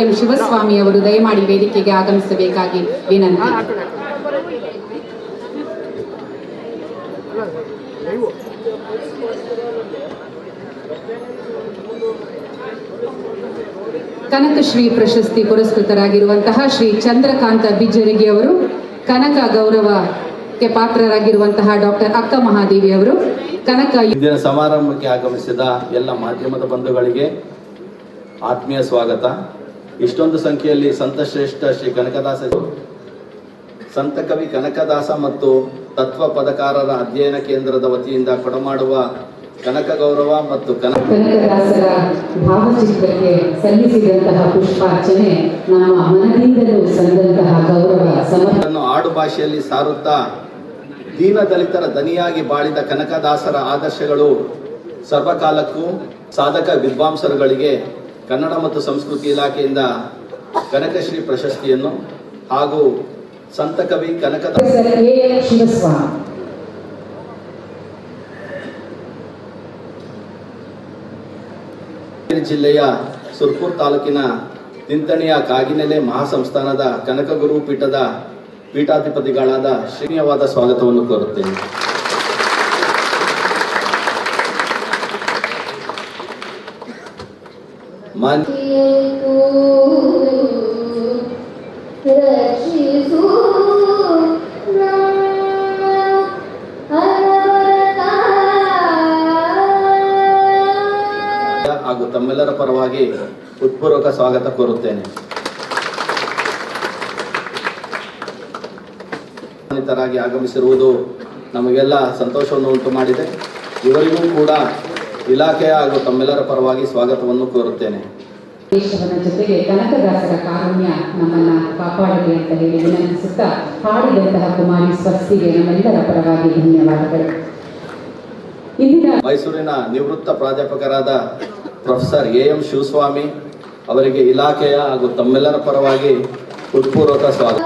M Shivaswamy ಅವರು ದಯಮಾಡಿ ವೇದಿಕೆಗೆ ಆಗಮಿಸಬೇಕಾಗಿ ವಿನಂತಿ. ಕನಕಶ್ರೀ ಪ್ರಶಸ್ತಿ ಪುರಸ್ಕೃತರಾಗಿರುವಂತಹ ಶ್ರೀ ಚಂದ್ರಕಾಂತ ಬಿಜ್ಜರಗಿ ಅವರು, ಕನಕ ಗೌರವಕ್ಕೆ ಪಾತ್ರರಾಗಿರುವಂತಹ ಡಾಕ್ಟರ್ ಅಕ್ಕ ಮಹಾದೇವಿ ಅವರು, ಕನಕ ಇಂದಿನ ಸಮಾರಂಭಕ್ಕೆ ಆಗಮಿಸಿದ ಎಲ್ಲ ಮಾಧ್ಯಮದ ಬಂಧುಗಳಿಗೆ ಆತ್ಮೀಯ ಸ್ವಾಗತ. ಇಷ್ಟೊಂದು ಸಂಖ್ಯೆಯಲ್ಲಿ ಸಂತಶ್ರೇಷ್ಠ ಶ್ರೀ ಕನಕದಾಸ, ಸಂತ ಕವಿ ಕನಕದಾಸ ಮತ್ತು ತತ್ವ ಪದಕಾರರ ಅಧ್ಯಯನ ಕೇಂದ್ರದ ವತಿಯಿಂದ ಕೊಡಮಾಡುವ ಕನಕ ಗೌರವ ಮತ್ತು ಕನಕದಾಸರ ಭಾವಚಿತ್ರಕ್ಕೆ ಸಲ್ಲಿಸಿದಂತಹ ಪುಷ್ಪಾರ್ಚನೆ ನಮ್ಮ ಮನದಿಂದಲೂ ಸಂದಂತಹ ಗೌರವ ಸಮರ್ಪಣೆ. ಆಡು ಭಾಷೆಯಲ್ಲಿ ಸಾರುತ್ತಾ ದೀನ ದಲಿತರ ದನಿಯಾಗಿ ಬಾಳಿದ ಕನಕದಾಸರ ಆದರ್ಶಗಳು ಸರ್ವಕಾಲಕ್ಕೂ ಸಾಧಕ ವಿದ್ವಾಂಸರುಗಳಿಗೆ ಕನ್ನಡ ಮತ್ತು ಸಂಸ್ಕೃತಿ ಇಲಾಖೆಯಿಂದ ಕನಕಶ್ರೀ ಪ್ರಶಸ್ತಿಯನ್ನು ಹಾಗೂ ಸಂತ ಕವಿ ಕನಕದಾಸ ಜಿಲ್ಲೆಯ ಸುರ್ಪುರ್ ತಾಲೂಕಿನ ತಿಂತಣಿಯ ಕಾಗಿನೆಲೆ ಮಹಾಸಂಸ್ಥಾನದ ಕನಕಗುರು ಪೀಠದ ಪೀಠಾಧಿಪತಿಗಳಾದ ಶ್ರೀನಿವಾದ ಸ್ವಾಗತವನ್ನು ಕೋರುತ್ತೇನೆ. ಹಾಗೂ ತಮ್ಮೆಲ್ಲರ ಪರವಾಗಿ ಹೃತ್ಪೂರ್ವಕ ಸ್ವಾಗತ ಕೋರುತ್ತೇನೆ. ಾಗಿ ಆಗಮಿಸಿರುವುದು ನಮಗೆಲ್ಲ ಸಂತೋಷವನ್ನು ಉಂಟು ಮಾಡಿದೆ. ಇವರಿಗೂ ಕೂಡ ಇಲಾಖೆಯ ಹಾಗೂ ತಮ್ಮೆಲ್ಲರ ಪರವಾಗಿ ಸ್ವಾಗತವನ್ನು ಕೋರುತ್ತೇನೆ. ದೇಶವನ ಜೊತೆಗೆ ಕನಕದಾಸರ ಕಾರುಣ್ಯ ನಮ್ಮನ್ನ ಕಾಪಾಡಲಿ ಅಂತ ಹೇಳಿ ವಿನಂತಿಸುತ್ತಾ ಹಾಡಿದಂತಹ ಕುಮಾರಿ ಸ್ವಸ್ತಿಗೆ ನಮ್ಮೆಲ್ಲರ ಪರವಾಗಿ ಧನ್ಯವಾದಗಳು. ಮೈಸೂರಿನ ನಿವೃತ್ತ ಪ್ರಾಧ್ಯಾಪಕರಾದ ಪ್ರೊಫೆಸರ್ ಎಂ ಶಿವಸ್ವಾಮಿ ಅವರಿಗೆ ಇಲಾಖೆಯ ಹಾಗೂ ತಮ್ಮೆಲ್ಲರ ಪರವಾಗಿ ಹೃತ್ಪೂರ್ವಕ ಸ್ವಾಗತ.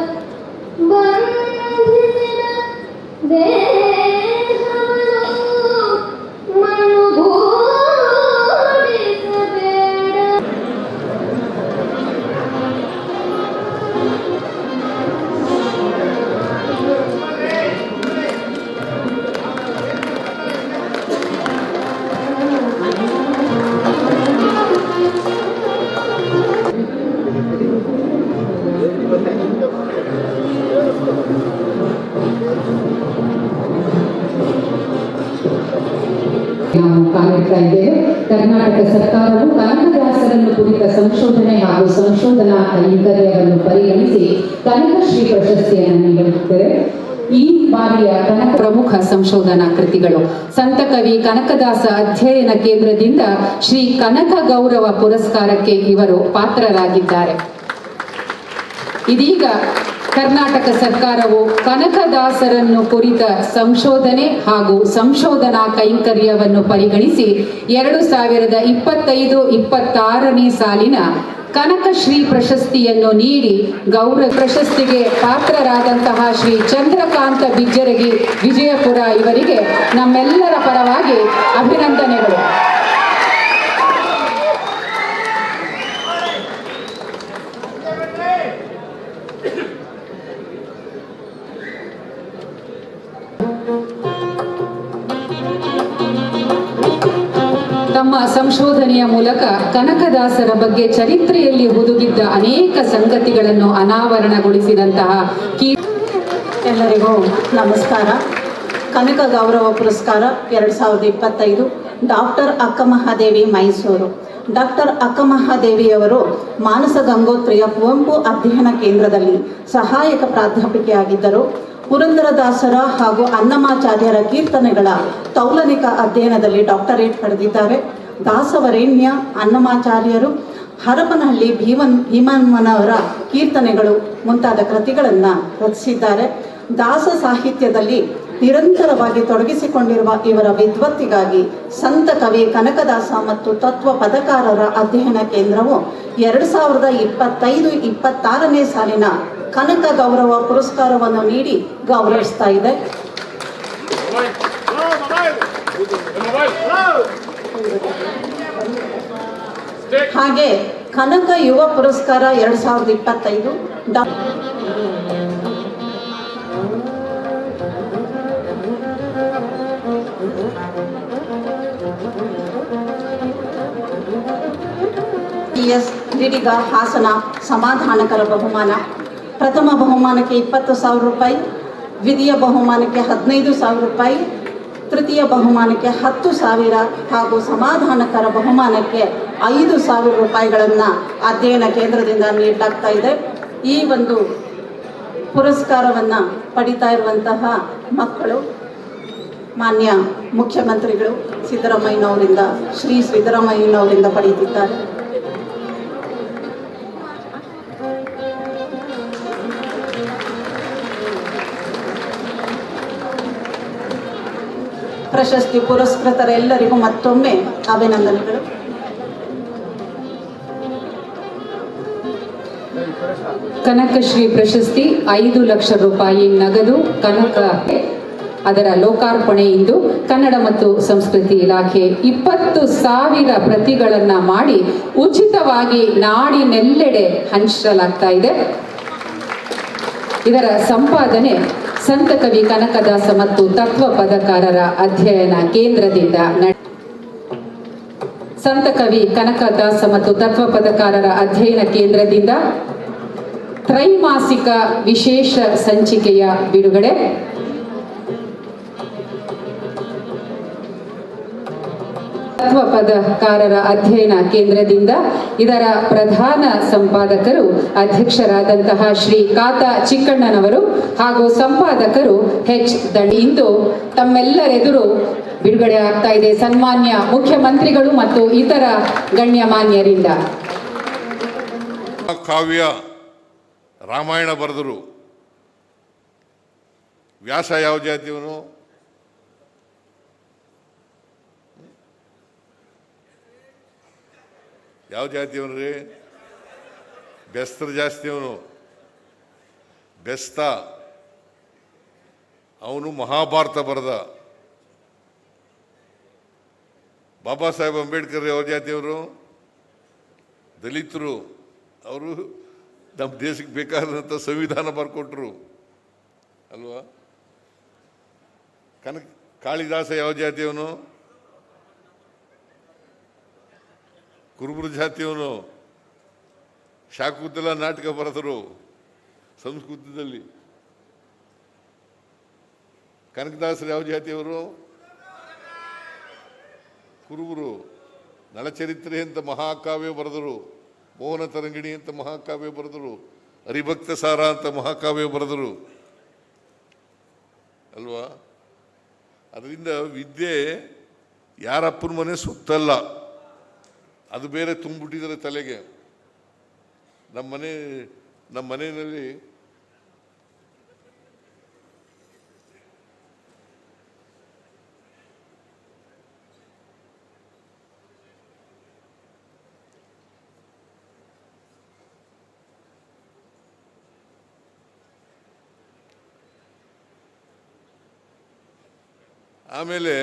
ನಾವು ಕಾಲಿಡ್ತಾ ಇದ್ದೇವೆ. ಕರ್ನಾಟಕ ಸರ್ಕಾರವು ಕನಕದಾಸರನ್ನು ಕುರಿತ ಸಂಶೋಧನೆ ಹಾಗೂ ಸಂಶೋಧನಾ ಕೈಂಕರ್ಯವನ್ನು ಪರಿಗಣಿಸಿ ಕನಕಶ್ರೀ ಪ್ರಶಸ್ತಿಯನ್ನು ನೀಡುತ್ತದೆ. ಈ ಬಾರಿಯ ಕನಕ ಪ್ರಮುಖ ಸಂಶೋಧನಾ ಕೃತಿಗಳು ಸಂತ ಕವಿ ಕನಕದಾಸ ಅಧ್ಯಯನ ಕೇಂದ್ರದಿಂದ ಶ್ರೀ ಕನಕ ಗೌರವ ಪುರಸ್ಕಾರಕ್ಕೆ ಇವರು ಪಾತ್ರರಾಗಿದ್ದಾರೆ. ಇದೀಗ ಕರ್ನಾಟಕ ಸರ್ಕಾರವು ಕನಕದಾಸರನ್ನು ಕುರಿತ ಸಂಶೋಧನೆ ಹಾಗೂ ಸಂಶೋಧನಾ ಕೈಂಕರ್ಯವನ್ನು ಪರಿಗಣಿಸಿ 2025-26ನೇ ಸಾಲಿನ ಕನಕಶ್ರೀ ಪ್ರಶಸ್ತಿಯನ್ನು ನೀಡಿ ಗೌರವ ಪ್ರಶಸ್ತಿಗೆ ಪಾತ್ರರಾದಂತಹ ಶ್ರೀ ಚಂದ್ರಕಾಂತ ಬಿಜ್ಜರಗಿ ವಿಜಯಪುರ ಇವರಿಗೆ ನಮ್ಮೆಲ್ಲರ ಪರವಾಗಿ ಅಭಿನಂದನೆಗಳು. ತಮ್ಮ ಸಂಶೋಧನೆಯ ಮೂಲಕ ಕನಕದಾಸರ ಬಗ್ಗೆ ಚರಿತ್ರೆಯಲ್ಲಿ ಹುದುಗಿದ್ದ ಅನೇಕ ಸಂಗತಿಗಳನ್ನು ಅನಾವರಣಗೊಳಿಸಿದಂತಹ ಎಲ್ಲರಿಗೂ ನಮಸ್ಕಾರ. ಕನಕ ಗೌರವ ಪುರಸ್ಕಾರ 2025 ಡಾಕ್ಟರ್ ಅಕ್ಕ ಮಹಾದೇವಿ ಮೈಸೂರು. ಡಾಕ್ಟರ್ ಅಕ್ಕ ಮಹಾದೇವಿಯವರು ಮಾನಸ ಗಂಗೋತ್ರಿಯ ಕುವೆಂಪು ಅಧ್ಯಯನ ಕೇಂದ್ರದಲ್ಲಿ ಸಹಾಯಕ ಪ್ರಾಧ್ಯಾಪಕಿಯಾಗಿದ್ದರು. ಪುರಂದರದಾಸರ ಹಾಗೂ ಅನ್ನಮಾಚಾರ್ಯರ ಕೀರ್ತನೆಗಳ ತೌಲನಿಕ ಅಧ್ಯಯನದಲ್ಲಿ ಡಾಕ್ಟರೇಟ್ ಪಡೆದಿದ್ದಾರೆ. ದಾಸವರೇಣ್ಯ, ಅನ್ನಮಾಚಾರ್ಯರು, ಹರಪನಹಳ್ಳಿ ಭೀಮಮ್ಮನವರ ಕೀರ್ತನೆಗಳು ಮುಂತಾದ ಕೃತಿಗಳನ್ನು ರಚಿಸಿದ್ದಾರೆ. ದಾಸ ಸಾಹಿತ್ಯದಲ್ಲಿ ನಿರಂತರವಾಗಿ ತೊಡಗಿಸಿಕೊಂಡಿರುವ ಇವರ ವಿದ್ವತ್ತಿಗಾಗಿ ಸಂತ ಕವಿ ಕನಕದಾಸ ಮತ್ತು ತತ್ವ ಪದಕಾರರ ಅಧ್ಯಯನ ಕೇಂದ್ರವು 2025-26ನೇ ಸಾಲಿನ ಕನಕ ಗೌರವ ಪುರಸ್ಕಾರವನ್ನು ನೀಡಿ ಗೌರವಿಸ್ತಾ ಇದೆ. ಹಾಗೆ ಕನಕ ಯುವ ಪುರಸ್ಕಾರ 2025 ಟಿ.ಎಸ್. ಗಿಡಿಗ ಹಾಸನ ಸಮಾಧಾನಕರ ಬಹುಮಾನ. ಪ್ರಥಮ ಬಹುಮಾನಕ್ಕೆ 20,000 ರೂಪಾಯಿ, ದ್ವಿತೀಯ ಬಹುಮಾನಕ್ಕೆ 15,000 ರೂಪಾಯಿ, ತೃತೀಯ ಬಹುಮಾನಕ್ಕೆ 10,000 ಹಾಗೂ ಸಮಾಧಾನಕರ ಬಹುಮಾನಕ್ಕೆ 5,000 ರೂಪಾಯಿಗಳನ್ನು ಅಧ್ಯಯನ ಕೇಂದ್ರದಿಂದ ನೀಡಲಾಗ್ತಾ ಇದೆ. ಈ ಒಂದು ಪುರಸ್ಕಾರವನ್ನು ಪಡಿತಾ ಇರುವಂತಹ ಮಕ್ಕಳು ಮಾನ್ಯ ಮುಖ್ಯಮಂತ್ರಿಗಳು ಸಿದ್ದರಾಮಯ್ಯನವರಿಂದ ಶ್ರೀ ಸಿದ್ದರಾಮಯ್ಯನವರಿಂದ ಪಡೆಯುತ್ತಿದ್ದಾರೆ. ಪ್ರಶಸ್ತಿ ಪುರಸ್ಕೃತರೆಲ್ಲರಿಗೂ ಮತ್ತೊಮ್ಮೆ ಅಭಿನಂದನೆಗಳು. ಕನಕಶ್ರೀ ಪ್ರಶಸ್ತಿ 5 ಲಕ್ಷ ರೂಪಾಯಿ ನಗದು ಕನಕ ಅದರ ಲೋಕಾರ್ಪಣೆ ಇಂದು ಕನ್ನಡ ಮತ್ತು ಸಂಸ್ಕೃತಿ ಇಲಾಖೆ 20,000 ಪ್ರತಿಗಳನ್ನು ಮಾಡಿ ಉಚಿತವಾಗಿ ನಾಡಿನೆಲ್ಲೆಡೆ ಹಂಚಲಾಗ್ತಾ ಇದೆ. ಇದರ ಸಂಪಾದನೆ ಸಂತ ಕವಿ ಕನಕದಾಸ ಮತ್ತು ತತ್ವ ಪದಕಾರರ ಅಧ್ಯಯನ ಕೇಂದ್ರದಿಂದ ಸಂತ ಕವಿ ಕನಕದಾಸ ಮತ್ತು ತತ್ವ ಪದಕಾರರ ಅಧ್ಯಯನ ಕೇಂದ್ರದಿಂದ ತ್ರೈಮಾಸಿಕ ವಿಶೇಷ ಸಂಚಿಕೆಯ ಬಿಡುಗಡೆ. ತತ್ವ ಪದಕಾರರ ಅಧ್ಯಯನ ಕೇಂದ್ರದಿಂದ ಇದರ ಪ್ರಧಾನ ಸಂಪಾದಕರು ಅಧ್ಯಕ್ಷರಾದಂತಹ ಶ್ರೀ ಕಾತ ಚಿಕ್ಕಣ್ಣನವರು ಹಾಗೂ ಸಂಪಾದಕರು ಎಚ್ ದಂಡಿ ಇಂದು ತಮ್ಮೆಲ್ಲರೆದುರು ಬಿಡುಗಡೆ ಆಗ್ತಾ ಇದೆ. ಸನ್ಮಾನ್ಯ ಮುಖ್ಯಮಂತ್ರಿಗಳು ಮತ್ತು ಇತರ ಗಣ್ಯಮಾನ್ಯರಿಂದ. ಕಾವ್ಯ ರಾಮಾಯಣ ಬರೆದರು. ವ್ಯಾಸ ಯಾವ ಜಾತಿಯವನು? ಯಾವ ಜಾತಿಯವನು ರೀ? ಬೆಸ್ತರ ಜಾಸ್ತಿಯವನು. ಬೆಸ್ತ ಅವನು ಮಹಾಭಾರತ ಬರೆದ. ಬಾಬಾ ಸಾಹೇಬ್ ಅಂಬೇಡ್ಕರ್ ಯಾವ ಜಾತಿಯವರು? ದಲಿತರು. ಅವರು ನಮ್ಮ ದೇಶಕ್ಕೆ ಬೇಕಾದಂಥ ಸಂವಿಧಾನ ಬರ್ಕೊಟ್ರು ಅಲ್ವಾ? ಕಾಳಿದಾಸ ಯಾವ ಜಾತಿಯವನು? ಕುರುಬರ ಜಾತಿಯವನು. ಶಾಕುಂತಲ ನಾಟಕ ಬರೆದರು ಸಂಸ್ಕೃತದಲ್ಲಿ. ಕನಕದಾಸರು ಯಾವ ಜಾತಿಯವರು? ಕುರುಬರು. ನಳಚರಿತ್ರೆ ಅಂತ ಮಹಾಕಾವ್ಯ ಬರೆದರು. ಮೋಹನ ತರಂಗಿಣಿ ಅಂತ ಮಹಾಕಾವ್ಯ ಬರೆದರು. ಹರಿಭಕ್ತ ಸಾರ ಅಂತ ಮಹಾಕಾವ್ಯ ಬರೆದರು ಅಲ್ವಾ? ಅದರಿಂದ ವಿದ್ಯೆ ಯಾರಪ್ಪನ ಮನೆ ಸುತ್ತಲ್ಲ, ಅದು ಬೇರೆ ತುಂಬಿಟ್ಟಿದ್ದಾರೆ ತಲೆಗೆ. ನಮ್ಮ ಮನೆಯಲ್ಲಿ ಆಮೇಲೆ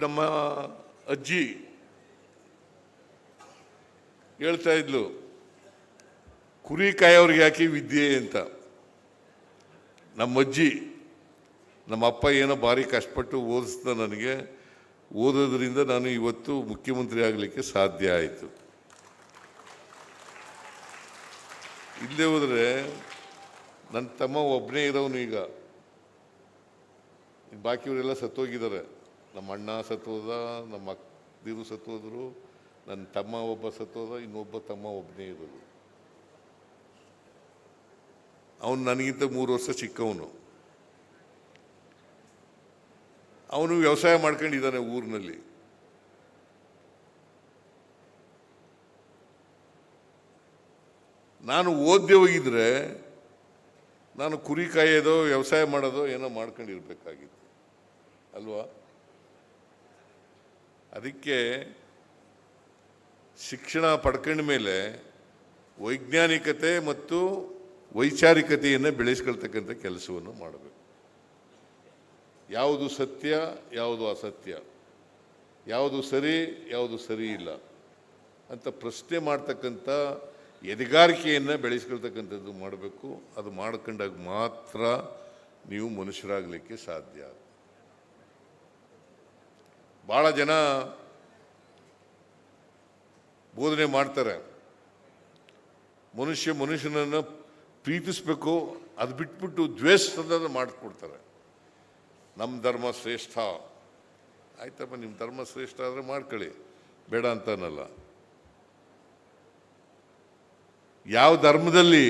ನಮ್ಮ ಅಜ್ಜಿ ಹೇಳ್ತಾ ಇದ್ಲು, ಕುರಿ ಕಾಯೋರಿಗೆ ಯಾಕೆ ವಿದ್ಯೆ ಅಂತ. ನಮ್ಮ ಅಜ್ಜಿ, ನಮ್ಮ ಅಪ್ಪ ಏನೋ ಭಾರಿ ಕಷ್ಟಪಟ್ಟು ಓದಿಸ್ದ ನನಗೆ. ಓದೋದ್ರಿಂದ ನಾನು ಇವತ್ತು ಮುಖ್ಯಮಂತ್ರಿ ಆಗಲಿಕ್ಕೆ ಸಾಧ್ಯ ಆಯಿತು. ಇಲ್ಲದೆ ಹೋದರೆ ನನ್ನ ತಮ್ಮ ಒಬ್ಬನೇ ಇರೋನು. ಈಗ ಬಾಕಿಯವರೆಲ್ಲ ಸತ್ತೋಗಿದ್ದಾರೆ. ನಮ್ಮ ಅಣ್ಣ ಸತ್ತೋದ, ನಮ್ಮ ಅಕ್ಕದಿರು ಸತ್ತೋದ್ರು, ನನ್ನ ತಮ್ಮ ಒಬ್ಬ ಸತ್ತೋದ, ಇನ್ನೊಬ್ಬ ತಮ್ಮ ಒಬ್ಬನೇ ಇರೋದು. ಅವನು ನನಗಿಂತ 3 ವರ್ಷ ಚಿಕ್ಕವನು. ಅವನು ವ್ಯವಸಾಯ ಮಾಡ್ಕೊಂಡಿದ್ದಾನೆ ಊರಿನಲ್ಲಿ. ನಾನು ಓದ್ದೆ ಹೋಗಿದ್ರೆ ನಾನು ಕುರಿ ಕಾಯೋದೋ ವ್ಯವಸಾಯ ಮಾಡೋದೋ ಏನೋ ಮಾಡ್ಕೊಂಡಿರ್ಬೇಕಾಗಿತ್ತು ಅಲ್ವಾ? ಅದಕ್ಕೆ ಶಿಕ್ಷಣ ಪಡ್ಕೊಂಡ ಮೇಲೆ ವೈಜ್ಞಾನಿಕತೆ ಮತ್ತು ವೈಚಾರಿಕತೆಯನ್ನು ಬೆಳೆಸ್ಕೊಳ್ತಕ್ಕಂಥ ಕೆಲಸವನ್ನು ಮಾಡಬೇಕು. ಯಾವುದು ಸತ್ಯ, ಯಾವುದು ಅಸತ್ಯ, ಯಾವುದು ಸರಿ, ಯಾವುದು ಸರಿ ಇಲ್ಲ, ಅಂತ ಪ್ರಶ್ನೆ ಮಾಡ್ತಕ್ಕಂಥ ಎದೆಗಾರಿಕೆಯನ್ನು ಬೆಳೆಸ್ಕೊಳ್ತಕ್ಕಂಥದ್ದು ಮಾಡಬೇಕು. ಅದು ಮಾಡ್ಕೊಂಡಾಗ ಮಾತ್ರ ನೀವು ಮನುಷ್ಯರಾಗಲಿಕ್ಕೆ ಸಾಧ್ಯ. ಭಾಳ ಜನ ಬೋಧನೆ ಮಾಡ್ತಾರೆ, ಮನುಷ್ಯನನ್ನು ಪ್ರೀತಿಸಬೇಕು, ಅದು ಬಿಟ್ಬಿಟ್ಟು ದ್ವೇಷದ ಮಾಡಿಕೊಡ್ತಾರೆ. ನಮ್ಮ ಧರ್ಮ ಶ್ರೇಷ್ಠ. ಆಯ್ತಪ್ಪ, ನಿಮ್ಮ ಧರ್ಮ ಶ್ರೇಷ್ಠ ಆದರೆ ಮಾಡ್ಕೊಳ್ಳಿ, ಬೇಡ ಅಂತ ಅನ್ನಲ್ಲ. ಯಾವ ಧರ್ಮದಲ್ಲಿ,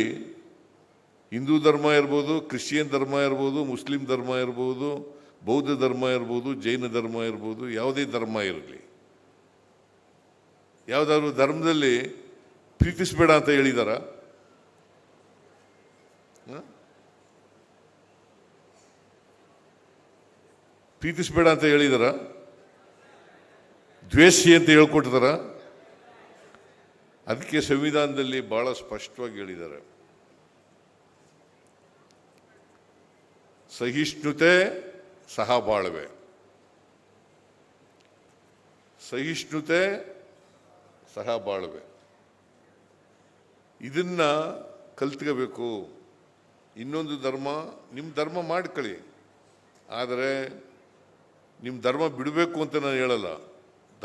ಹಿಂದೂ ಧರ್ಮ ಇರ್ಬೋದು, ಕ್ರಿಶ್ಚಿಯನ್ ಧರ್ಮ ಇರ್ಬೋದು, ಮುಸ್ಲಿಂ ಧರ್ಮ ಇರ್ಬೋದು, ಬೌದ್ಧ ಧರ್ಮ ಇರ್ಬೋದು, ಜೈನ ಧರ್ಮ ಇರ್ಬೋದು, ಯಾವುದೇ ಧರ್ಮ ಇರಲಿ, ಯಾವುದಾದ್ರು ಧರ್ಮದಲ್ಲಿ ಪ್ರೀತಿಸಬೇಡ ಅಂತ ಹೇಳಿದಾರ? ಪ್ರೀತಿಸಬೇಡ ಅಂತ ಹೇಳಿದಾರ? ದ್ವೇಷಿ ಅಂತ ಹೇಳ್ಕೊಟ್ಟಿದಾರ? ಅದಕ್ಕೆ ಸಂವಿಧಾನದಲ್ಲಿ ಬಹಳ ಸ್ಪಷ್ಟವಾಗಿ ಹೇಳಿದ್ದಾರೆ, ಸಹಿಷ್ಣುತೆ ಸಹಬಾಳ್ವೆ. ಸಹಿಷ್ಣುತೆ ಸಹಬಾಳ್ವೆ ಇದನ್ನ ಕಲ್ತ್ಕೋಬೇಕು. ಇನ್ನೊಂದು ಧರ್ಮ, ನಿಮ್ಮ ಧರ್ಮ ಮಾಡ್ಕೊಳ್ಳಿ, ಆದರೆ ನಿಮ್ಮ ಧರ್ಮ ಬಿಡಬೇಕು ಅಂತ ನಾನು ಹೇಳಲ್ಲ.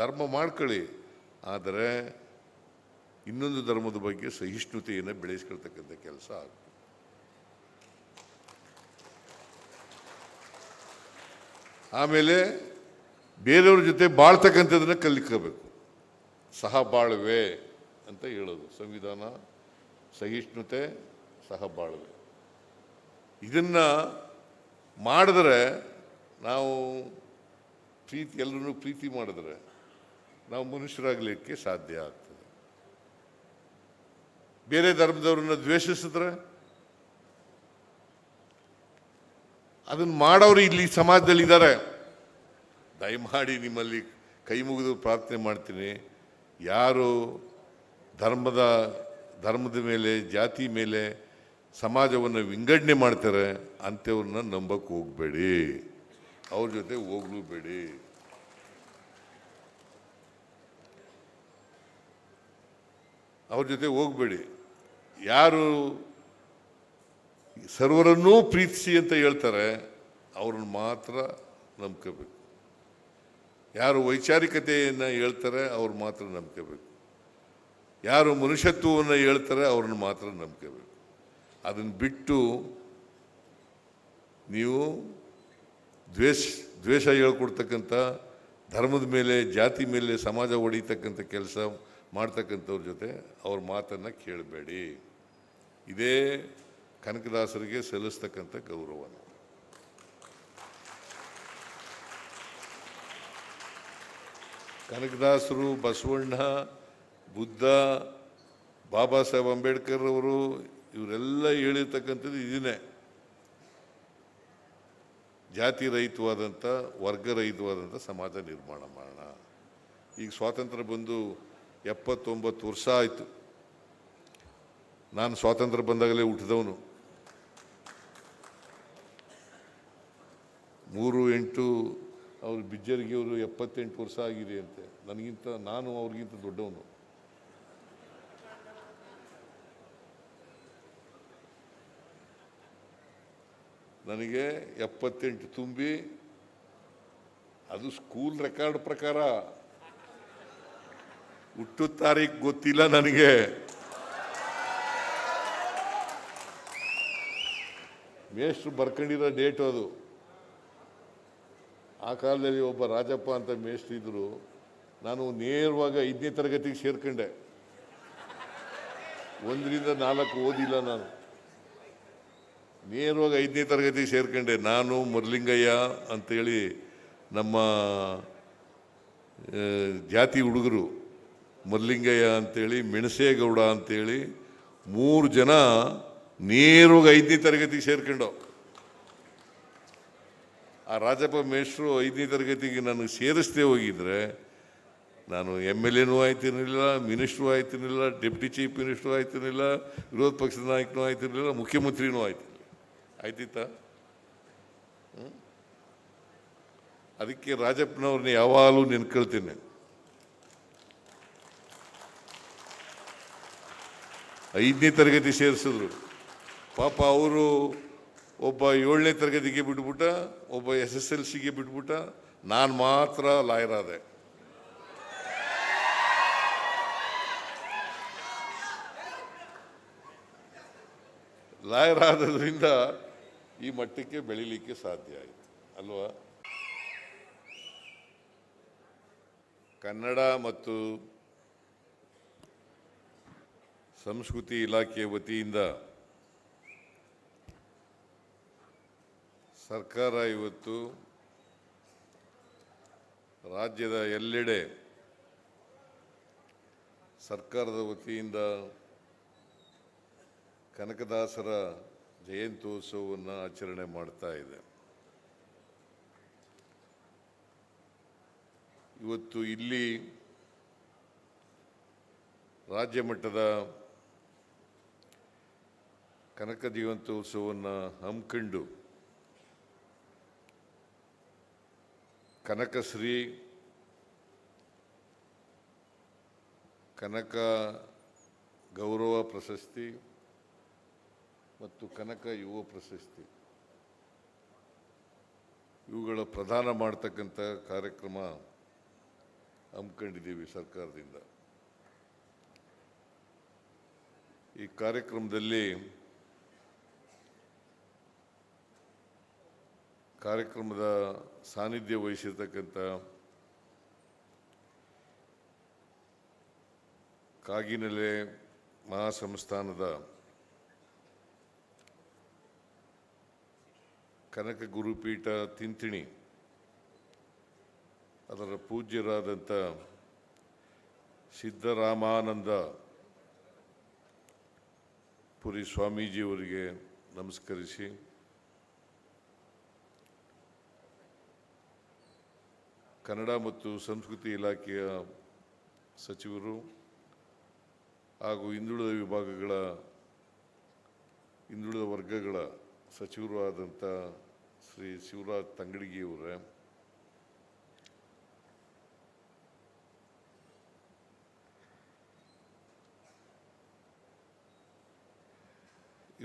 ಧರ್ಮ ಮಾಡ್ಕೊಳ್ಳಿ, ಆದರೆ ಇನ್ನೊಂದು ಧರ್ಮದ ಬಗ್ಗೆ ಸಹಿಷ್ಣುತೆಯನ್ನು ಬೆಳೆಸ್ಕೊಳ್ತಕ್ಕಂಥ ಕೆಲಸ ಆಗುತ್ತೆ. ಆಮೇಲೆ ಬೇರೆಯವ್ರ ಜೊತೆ ಬಾಳ್ತಕ್ಕಂಥದ್ದನ್ನು ಕಲಿಕೋಬೇಕು. ಸಹಬಾಳ್ವೆ ಅಂತ ಹೇಳೋದು ಸಂವಿಧಾನ, ಸಹಿಷ್ಣುತೆ, ಸಹಬಾಳ್ವೆ. ಇದನ್ನು ಮಾಡಿದ್ರೆ ನಾವು ಎಲ್ಲರನ್ನೂ ಪ್ರೀತಿ ಮಾಡಿದ್ರೆ ನಾವು ಮನುಷ್ಯರಾಗಲಿಕ್ಕೆ ಸಾಧ್ಯ ಆಗ್ತದೆ. ಬೇರೆ ಧರ್ಮದವ್ರನ್ನ ದ್ವೇಷಿಸಿದ್ರೆ, ಅದನ್ನು ಮಾಡೋರು ಇಲ್ಲಿ ಸಮಾಜದಲ್ಲಿ ಇದ್ದಾರೆ. ದಯಮಾಡಿ ನಿಮ್ಮಲ್ಲಿ ಕೈ ಮುಗಿದು ಪ್ರಾರ್ಥನೆ ಮಾಡ್ತೀನಿ, ಯಾರು ಧರ್ಮದ ಮೇಲೆ, ಜಾತಿ ಮೇಲೆ ಸಮಾಜವನ್ನು ವಿಂಗಡಣೆ ಮಾಡ್ತಾರೆ ಅಂಥವ್ರನ್ನ ನಂಬಕ್ಕೆ ಹೋಗಬೇಡಿ, ಅವ್ರ ಜೊತೆ ಹೋಗ್ಲೂಬೇಡಿ. ಅವ್ರ ಜೊತೆ ಹೋಗಬೇಡಿ. ಯಾರು ಸರ್ವರನ್ನೂ ಪ್ರೀತಿಸಿ ಅಂತ ಹೇಳ್ತಾರೆ ಅವ್ರನ್ನ ಮಾತ್ರ ನಂಬ್ಕೋಬೇಕು. ಯಾರು ವೈಚಾರಿಕತೆಯನ್ನು ಹೇಳ್ತಾರೆ ಅವ್ರು ಮಾತ್ರ ನಂಬ್ಕೋಬೇಕು. ಯಾರು ಮನುಷ್ಯತ್ವವನ್ನು ಹೇಳ್ತಾರೆ ಅವ್ರನ್ನ ಮಾತ್ರ ನಂಬ್ಕೋಬೇಕು. ಅದನ್ನು ಬಿಟ್ಟು ನೀವು ದ್ವೇಷ ಹೇಳ್ಕೊಡ್ತಕ್ಕಂಥ, ಧರ್ಮದ ಮೇಲೆ, ಜಾತಿ ಮೇಲೆ ಸಮಾಜ ಹೊಡಿತಕ್ಕಂಥ ಕೆಲಸ ಮಾಡ್ತಕ್ಕಂಥವ್ರ ಜೊತೆ ಅವ್ರ ಮಾತನ್ನು ಕೇಳಬೇಡಿ. ಇದೇ ಕನಕದಾಸರಿಗೆ ಸಲ್ಲಿಸ್ತಕ್ಕಂಥ ಗೌರವ. ಕನಕದಾಸರು, ಬಸವಣ್ಣ, ಬುದ್ಧ, ಬಾಬಾ ಸಾಹೇಬ್ ಅಂಬೇಡ್ಕರ್ ಅವರು ಇವರೆಲ್ಲ ಹೇಳಿರ್ತಕ್ಕಂಥದ್ದು ಇದನ್ನೇ, ಜಾತಿ ರಹಿತವಾದಂಥ, ವರ್ಗರಹಿತವಾದಂಥ ಸಮಾಜ ನಿರ್ಮಾಣ ಮಾಡೋಣ. ಈಗ ಸ್ವಾತಂತ್ರ್ಯ ಬಂದು 79 ವರ್ಷ ಆಯಿತು. ನಾನು ಸ್ವಾತಂತ್ರ್ಯ ಬಂದಾಗಲೇ ಹುಟ್ಟಿದವನು. 3/8 ಅವ್ರು ಬಿಜ್ಜರಿಗೆ ಅವರು 78 ವರ್ಷ ಆಗಿದೆ ಅಂತೆ. ನಾನು ಅವ್ರಿಗಿಂತ ದೊಡ್ಡವನು. ನನಗೆ 78 ತುಂಬಿ, ಅದು ಸ್ಕೂಲ್ ರೆಕಾರ್ಡ್ ಪ್ರಕಾರ, ಹುಟ್ಟಿದ ತಾರೀಕು ಗೊತ್ತಿಲ್ಲ ನನಗೆ. ಮೇಷ್ಟ್ರು ಬರ್ಕೊಂಡಿರೋ ಡೇಟು ಅದು. ಆ ಕಾಲದಲ್ಲಿ ಒಬ್ಬ ರಾಜಪ್ಪ ಅಂತ ಮೇಷ್ಟ್ರು ಇದ್ರು. ನಾನು ನೇರವಾಗಿ 5ನೇ ತರಗತಿಗೆ ಸೇರ್ಕೊಂಡೆ. 1ರಿಂದ 4 ಓದಿಲ್ಲ ನಾನು. ನೇರವಾಗಿ 5ನೇ ತರಗತಿಗೆ ಸೇರ್ಕೊಂಡೆ. ನಾನು, ಮರ್ಲಿಂಗಯ್ಯ ಅಂತೇಳಿ ನಮ್ಮ ಜಾತಿ ಹುಡುಗರು, ಮರ್ಲಿಂಗಯ್ಯ ಅಂತೇಳಿ, ಮೆಣಸೇಗೌಡ ಅಂತೇಳಿ 3 ಜನ ನೇರವಾಗಿ 5ನೇ ತರಗತಿಗೆ ಸೇರ್ಕೊಂಡು. ಆ ರಾಜಪ್ಪ ಮೇಷ್ಟ್ರು 5ನೇ ತರಗತಿಗೆ ನನಗೆ ಸೇರಿಸದೆ ಹೋಗಿದ್ರೆ ನಾನು MLA ಆಯ್ತಿರಲಿಲ್ಲ, ಮಿನಿಸ್ಟ್ರು ಆಯ್ತಿರಲಿಲ್ಲ, ಡೆಪ್ಟಿ ಚೀಫ್ ಮಿನಿಸ್ಟ್ರು ಆಯ್ತಿರಲಿಲ್ಲ, ವಿರೋಧ ಪಕ್ಷದ ನಾಯಕನೂ ಆಯ್ತಿರಲಿಲ್ಲ, ಮುಖ್ಯಮಂತ್ರಿನೂ ಆಯ್ತಿರಲಿಲ್ಲ. ಆಯ್ತಿತ್ತ? ಅದಕ್ಕೆ ರಾಜಪ್ಪನವ್ರನ್ನ ಯಾವಾಗಲೂ ನೆನ್ಕೊಳ್ತೇನೆ. 5ನೇ ತರಗತಿ ಸೇರಿಸಿದ್ರು. ಪಾಪ ಅವರು ಒಬ್ಬ 7ನೇ ತರಗತಿಗೆ ಬಿಟ್ಬಿಟ್ಟ, ಒಬ್ಬ SSLCಗೆ ಬಿಟ್ಬಿಟ್ಟ, ನಾನು ಮಾತ್ರ ಲಾಯರ್ ಆದೆ. ಲಾಯರ್ ಆದ್ರಿಂದ ಈ ಮಟ್ಟಕ್ಕೆ ಬೆಳಿಲಿಕ್ಕೆ ಸಾಧ್ಯ ಆಯಿತು ಅಲ್ವಾ. ಕನ್ನಡ ಮತ್ತು ಸಂಸ್ಕೃತಿ ಇಲಾಖೆ ವತಿಯಿಂದ ಸರ್ಕಾರ ಇವತ್ತು ರಾಜ್ಯದ ಎಲ್ಲೆಡೆ ಸರ್ಕಾರದ ವತಿಯಿಂದ ಕನಕದಾಸರ ಜಯಂತ್ಯೋತ್ಸವವನ್ನು ಆಚರಣೆ ಮಾಡ್ತಾ ಇದೆ. ಇವತ್ತು ಇಲ್ಲಿ ರಾಜ್ಯ ಮಟ್ಟದ ಕನಕ ಜಯಂತ್ಯೋತ್ಸವವನ್ನು ಹಮ್ಮಿಕೊಂಡು ಕನಕಶ್ರೀ, ಕನಕ ಗೌರವ ಪ್ರಶಸ್ತಿ ಮತ್ತು ಕನಕ ಯುವ ಪ್ರಶಸ್ತಿ ಇವುಗಳ ಪ್ರದಾನ ಮಾಡ್ತಕ್ಕಂಥ ಕಾರ್ಯಕ್ರಮ ಹಮ್ಮಿಕೊಂಡಿದ್ದೀವಿ ಸರ್ಕಾರದಿಂದ. ಈ ಕಾರ್ಯಕ್ರಮದಲ್ಲಿ ಕಾರ್ಯಕ್ರಮದ ಸಾನ್ನಿಧ್ಯ ವಹಿಸಿರ್ತಕ್ಕಂಥ ಕಾಗಿನೆಲೆ ಮಹಾಸಂಸ್ಥಾನದ ಕನಕ ಗುರುಪೀಠ ತಿಂತಿಣಿ ಅದರ ಪೂಜ್ಯರಾದಂಥ ಸಿದ್ದರಾಮಾನಂದ ಪುರಿ ಸ್ವಾಮೀಜಿಯವರಿಗೆ ನಮಸ್ಕರಿಸಿ, ಕನ್ನಡ ಮತ್ತು ಸಂಸ್ಕೃತಿ ಇಲಾಖೆಯ ಸಚಿವರು ಹಾಗೂ ಹಿಂದುಳಿದ ವರ್ಗಗಳ ಸಚಿವರು ಆದಂಥ ಶ್ರೀ ಶಿವರಾಜ್ ತಂಗಡಗಿಯವರೇ,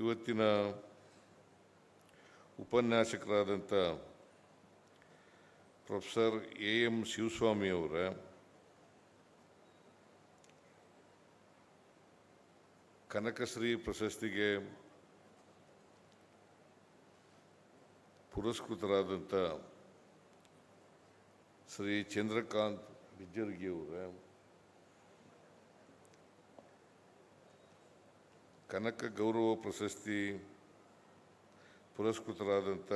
ಇವತ್ತಿನ ಉಪನ್ಯಾಸಕರಾದಂಥ ಪ್ರೊಫೆಸರ್ AM ಶಿವಸ್ವಾಮಿ ಅವರ, ಕನಕಶ್ರೀ ಪ್ರಶಸ್ತಿಗೆ ಪುರಸ್ಕೃತರಾದಂಥ ಶ್ರೀ ಚಂದ್ರಕಾಂತ್ ಬಿಜ್ಜರ್ಗಿಯವರ, ಕನಕ ಗೌರವ ಪ್ರಶಸ್ತಿ ಪುರಸ್ಕೃತರಾದಂಥ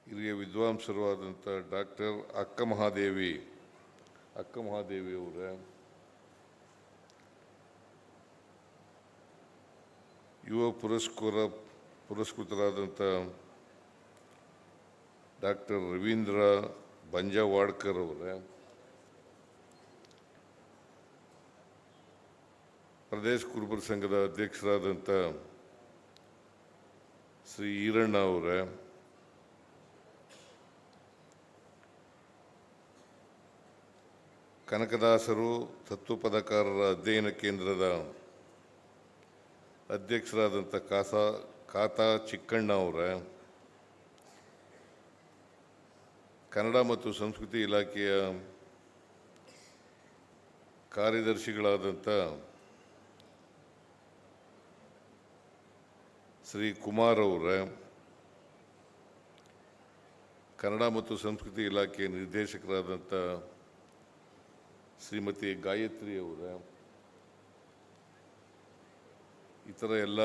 ಹಿರಿಯ ವಿದ್ವಾಂಸರು ಆದಂಥ ಡಾಕ್ಟರ್ ಅಕ್ಕ ಮಹಾದೇವಿ ಅವರ, ಯುವ ಪುರಸ್ಕೃತರಾದಂಥ ಡಾಕ್ಟರ್ ರವೀಂದ್ರ ಬಂಜವಾಡ್ಕರ್ ಅವರ, ಪ್ರದೇಶ ಕುರುಬರ ಸಂಘದ ಅಧ್ಯಕ್ಷರಾದಂಥ ಶ್ರೀ ಈರಣ್ಣ ಅವರ, ಕನಕದಾಸರು ತತ್ವಪದಕಾರರ ಅಧ್ಯಯನ ಕೇಂದ್ರದ ಅಧ್ಯಕ್ಷರಾದಂಥ ಕಾತಾ ಚಿಕ್ಕಣ್ಣ ಅವರ, ಕನ್ನಡ ಮತ್ತು ಸಂಸ್ಕೃತಿ ಇಲಾಖೆಯ ಕಾರ್ಯದರ್ಶಿಗಳಾದಂಥ ಶ್ರೀ ಕುಮಾರ್ ಅವರ, ಕನ್ನಡ ಮತ್ತು ಸಂಸ್ಕೃತಿ ಇಲಾಖೆಯ ನಿರ್ದೇಶಕರಾದಂಥ ಶ್ರೀಮತಿ ಗಾಯತ್ರಿ ಅವರ, ಇತರ ಎಲ್ಲ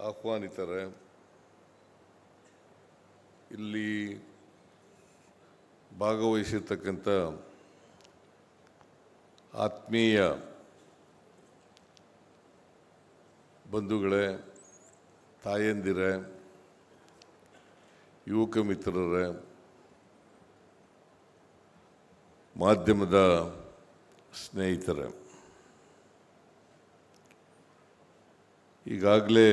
ಆಹ್ವಾನಿತರೆ, ಇಲ್ಲಿ ಭಾಗವಹಿಸಿರ್ತಕ್ಕಂಥ ಆತ್ಮೀಯ ಬಂಧುಗಳೇ, ತಾಯಂದಿರೇ, ಯುವಕ ಮಿತ್ರರೇ, ಮಾಧ್ಯಮದ ಸ್ನೇಹಿತರೆ, ಈಗಾಗಲೇ